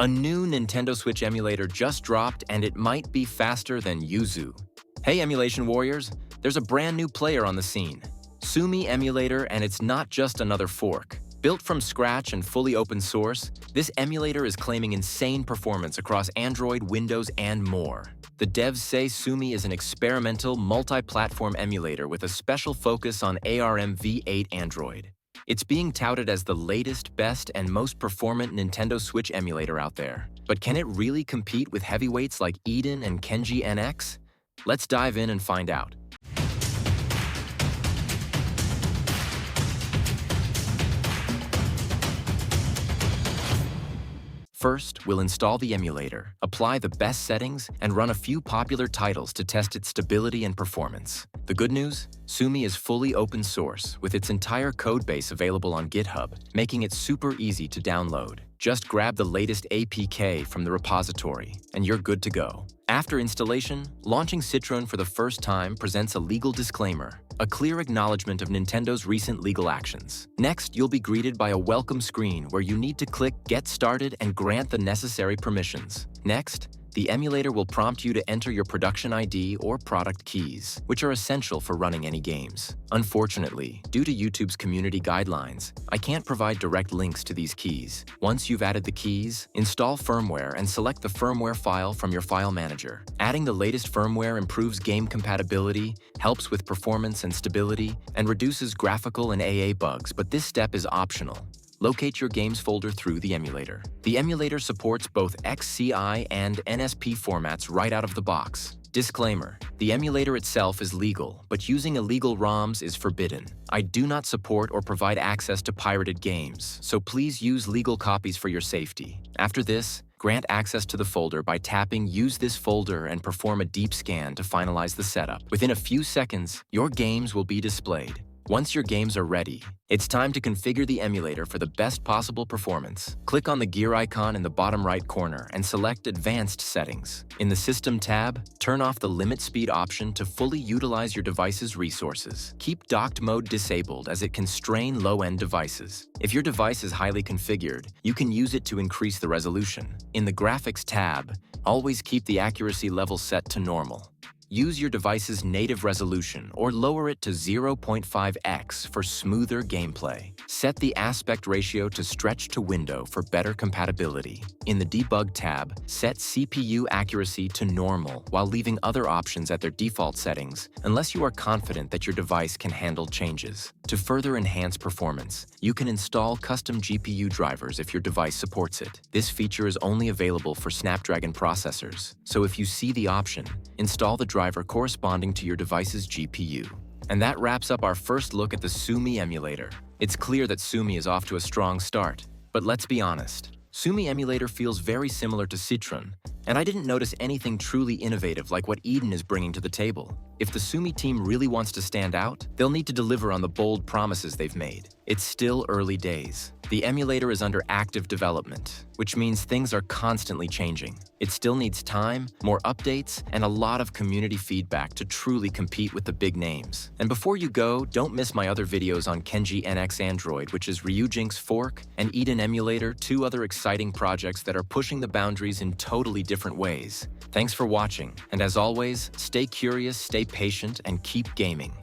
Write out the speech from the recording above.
A new Nintendo Switch emulator just dropped, and it might be faster than yuzu. Hey emulation warriors, there's a brand new player on the scene. SUMI emulator, and it's not just another fork. Built from scratch and fully open source, this emulator is claiming insane performance across Android, Windows, and more. The devs say SUMI is an experimental, multi-platform emulator with a special focus on ARM v8 Android. It's being touted as the latest, best, and most performant Nintendo Switch emulator out there. But can it really compete with heavyweights like Eden and Kenji NX? Let's dive in and find out. First, we'll install the emulator, apply the best settings, and run a few popular titles to test its stability and performance. The good news? SUMI is fully open source, with its entire codebase available on GitHub, making it super easy to download. Just grab the latest APK from the repository, and you're good to go. After installation, launching Citron for the first time presents a legal disclaimer, a clear acknowledgement of Nintendo's recent legal actions. Next, you'll be greeted by a welcome screen where you need to click Get Started and grant the necessary permissions. Next, the emulator will prompt you to enter your production ID or product keys, which are essential for running any games. Unfortunately, due to YouTube's community guidelines, I can't provide direct links to these keys. Once you've added the keys, install firmware and select the firmware file from your file manager. Adding the latest firmware improves game compatibility, helps with performance and stability, and reduces graphical and AA bugs, but this step is optional. Locate your games folder through the emulator. The emulator supports both XCI and NSP formats right out of the box. Disclaimer: the emulator itself is legal, but using illegal ROMs is forbidden. I do not support or provide access to pirated games, so please use legal copies for your safety. After this, grant access to the folder by tapping Use this folder and perform a deep scan to finalize the setup. Within a few seconds, your games will be displayed. Once your games are ready, it's time to configure the emulator for the best possible performance. Click on the gear icon in the bottom right corner and select Advanced Settings. In the System tab, turn off the Limit Speed option to fully utilize your device's resources. Keep docked mode disabled as it can strain low-end devices. If your device is highly configured, you can use it to increase the resolution. In the Graphics tab, always keep the accuracy level set to normal. Use your device's native resolution or lower it to 0.5x for smoother gameplay. Set the aspect ratio to stretch to window for better compatibility. In the Debug tab, set CPU accuracy to normal while leaving other options at their default settings unless you are confident that your device can handle changes. To further enhance performance, you can install custom GPU drivers if your device supports it. This feature is only available for Snapdragon processors, so if you see the option, install the driver corresponding to your device's GPU. And that wraps up our first look at the SUMI emulator. It's clear that SUMI is off to a strong start, but let's be honest. SUMI emulator feels very similar to Citron, and I didn't notice anything truly innovative like what Eden is bringing to the table. If the SUMI team really wants to stand out, they'll need to deliver on the bold promises they've made. It's still early days. The emulator is under active development, which means things are constantly changing. It still needs time, more updates, and a lot of community feedback to truly compete with the big names. And before you go, don't miss my other videos on Kenji NX Android, which is ryujinx Fork, and Eden Emulator, two other exciting projects that are pushing the boundaries in totally different ways. Thanks for watching, and as always, stay curious, stay patient, and keep gaming.